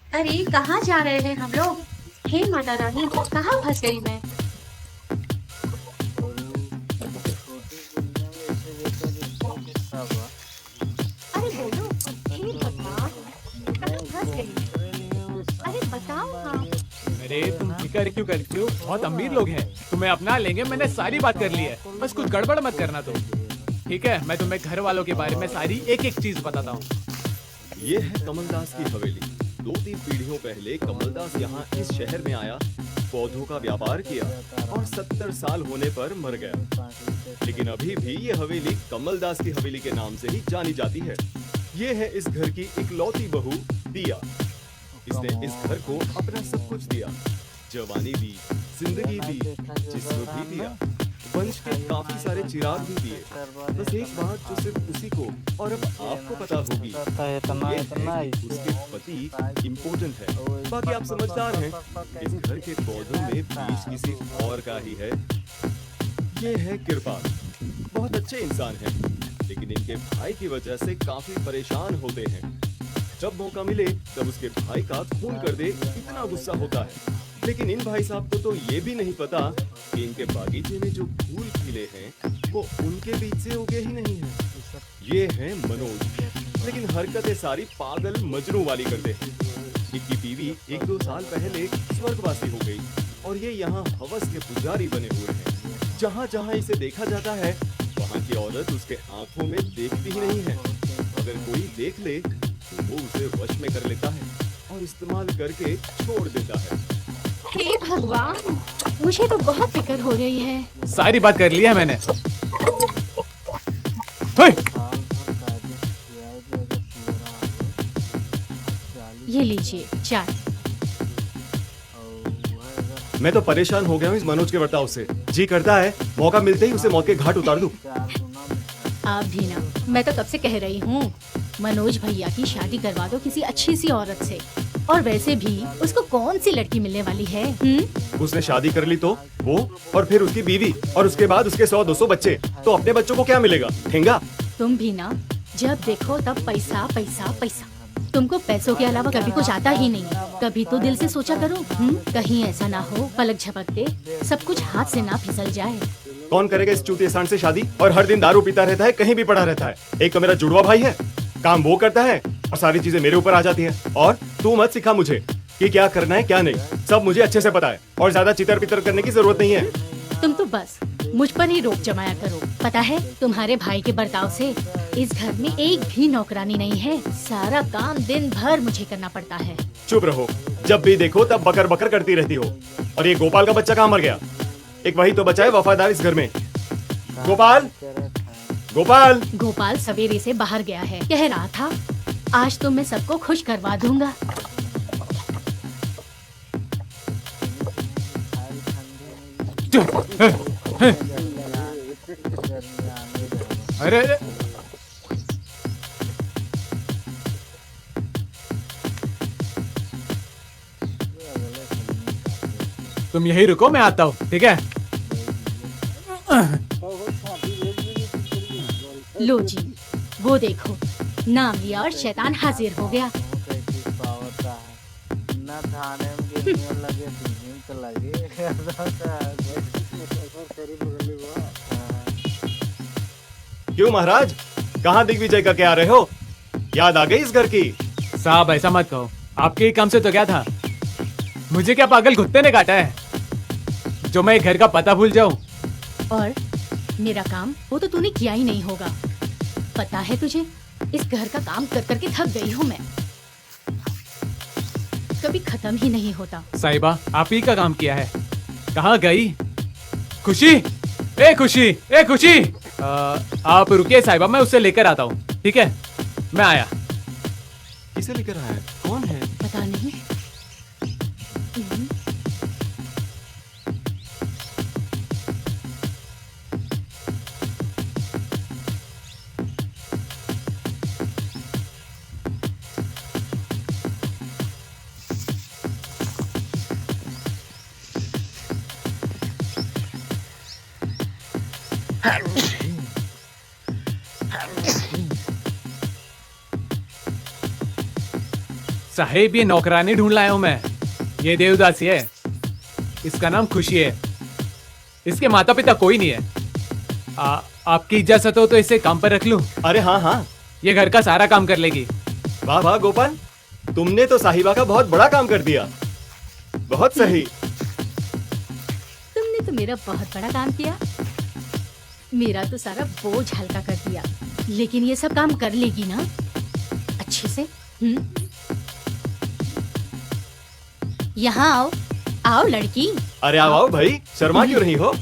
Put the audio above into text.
अरे कहाँ जा रहे हैं हम लोग? हे माता रानी, कहाँ फंस गई मैं? और छोटी गुड़िया में ऐसे देखा कि इसका किस्सा हुआ। अरे बोलो। पता हे नहीं भगवान, मैं कहाँ फंस उसको गई? लिटरली वो अरे सामान बताओ मंगवा ना। रही है अरे वो है तुम ना। फिक्र क्यों करती हो? बहुत छोड़ो अमीर ना, लोग हैं, तुम्हें अपना लेंगे। मैंने सारी बात कर ली है, को बस लो कुछ बस गड़बड़ मत छोड़ करना तुम। दीजिए बस। ठीक है, मैं तुम्हें घर वालों के बारे में सारी एक एक चीज बताता हूँ। ये है कमलदास की हवेली। 2-3 पीढ़ियों पहले कमलदास यहाँ इस शहर में आया, पौधों का व्यापार किया और 70 साल होने पर मर गया। लेकिन अभी भी ये हवेली कमलदास की हवेली के नाम से ही जानी जाती है। ये है इस घर की इकलौती बहू दिया। इसने इस घर को अपना सब कुछ दिया, जवानी दी, जिंदगी दी, जिस्म भी दिया, वंश के काफी सारे चिराग भी दिए। बस एक बात जो सिर्फ उसी को और अब आपको पता होगी, इतना ये इतना है कि उसके पति इम्पोर्टेंट है। बाकी आप समझदार हैं। इस घर के पौधों में बीज किसी और का ही है। ये है कृपाल, बहुत अच्छे इंसान हैं, लेकिन इनके भाई की वजह से काफी परेशान होते हैं। जब मौका मिले तब उसके भाई का खून कर दे, इतना गुस्सा होता है। लेकिन इन भाई साहब को तो ये भी नहीं पता कि इनके बागीचे में जो फूल खिले हैं वो उनके बीच से उगे ही नहीं हैं। ये है मनोज, लेकिन हरकतें सारी पागल मजनू वाली करते हैं। इनकी बीवी 1-2 साल पहले स्वर्गवासी हो गई और ये यहाँ हवस के पुजारी बने हुए हैं। जहाँ जहाँ इसे देखा जाता है वहाँ की औरत उसके आंखों में देखती ही नहीं है। अगर कोई देख ले तो वो उसे वश में कर लेता है और इस्तेमाल करके छोड़ देता है। हे भगवान, मुझे तो बहुत फिक्र हो रही है। सारी बात कर ली है मैंने। होय! साल भर कायदे से किया है कि अगर पूरा हो 40 ये लीजिए चाय। और वह अगर मैं तो परेशान हो गया हूँ इस मनोज के बर्ताव से। जी करता है मौका मिलते ही उसे मौत के घाट उतार दूं। 4 गुना में आप भी ना, मैं तो कब से कह रही हूँ मनोज भैया की शादी करवा दो किसी अच्छी सी औरत से। और वैसे भी उसको कौन सी लड़की मिलने वाली है? उसने शादी कर ली तो वो और फिर उसकी बीवी और उसके बाद उसके 100-200 बच्चे, तो अपने बच्चों को क्या मिलेगा? ठेंगा। तुम भी ना, जब देखो तब पैसा पैसा पैसा। तुमको पैसों के अलावा कभी कुछ आता ही नहीं। कभी तो दिल से सोचा करो, कहीं ऐसा ना हो पलक झपकते सब कुछ हाथ से ना फिसल जाए। कौन करेगा इस चूतिया सांड से शादी? और हर दिन दारू पीता रहता है, कहीं भी पड़ा रहता है। एक तो मेरा जुड़वा भाई है, काम वो करता है और सारी चीजें मेरे ऊपर आ जाती हैं। और तू मत सिखा मुझे कि क्या करना है क्या नहीं, सब मुझे अच्छे से पता है और ज्यादा चितर पितर करने की जरूरत नहीं है। तुम तो बस मुझ पर ही रोक जमाया करो। पता है तुम्हारे भाई के बर्ताव से इस घर में एक भी नौकरानी नहीं है। सारा काम दिन भर मुझे करना पड़ता है। चुप रहो, जब भी देखो तब बकर बकर करती रहती हो। और ये गोपाल का बच्चा कहाँ मर गया? एक वही तो बचा है वफादार इस घर में। गोपाल, गोपाल। गोपाल सवेरे से बाहर गया है, कह रहा था आज तो मैं सबको खुश करवा दूंगा। अरे अरे, तुम यही रुको, मैं आता हूँ, ठीक है? लो जी, वो देखो नाम लिया और शैतान हाजिर हो गया। ना थाने में गिरने लगे तुम तो लगे क्यों महाराज, कहाँ दिग्विजय करके आ रहे हो? याद आ गई इस घर की? साहब ऐसा मत कहो, आपके ही काम से तो क्या था? मुझे क्या पागल कुत्ते ने काटा है जो मैं घर का पता भूल जाऊं? और मेरा काम वो तो तूने किया ही नहीं होगा। पता है तुझे, इस घर का काम कर करके थक गई हूँ मैं, कभी खत्म ही नहीं होता। साहिबा, आप ही का काम किया है। कहाँ गई खुशी? ए खुशी, ए खुशी! आप रुकिए साहिबा, मैं उससे लेकर आता हूँ, ठीक है? मैं आया। किसे लेकर आया है? कौन है? पता नहीं। साहेब ये नौकरानी ढूंढ लाया हूं मैं। ये देवदासी है, इसका नाम खुशी है। इसके माता पिता कोई नहीं है। आपकी इजाजत हो तो इसे काम पर रख लूं? अरे हाँ हाँ, ये घर का सारा काम कर लेगी। वाह वाह गोपाल, तुमने तो साहिबा का बहुत बड़ा काम कर दिया। बहुत सही। तुमने तो मेरा बहुत बड़ा काम किया। मेरा तो सारा बोझ हल्का कर दिया। लेकिन ये सब काम कर लेगी ना अच्छे से? यहाँ आओ, आओ लड़की। अरे आओ भाई, शर्मा क्यों रही हो?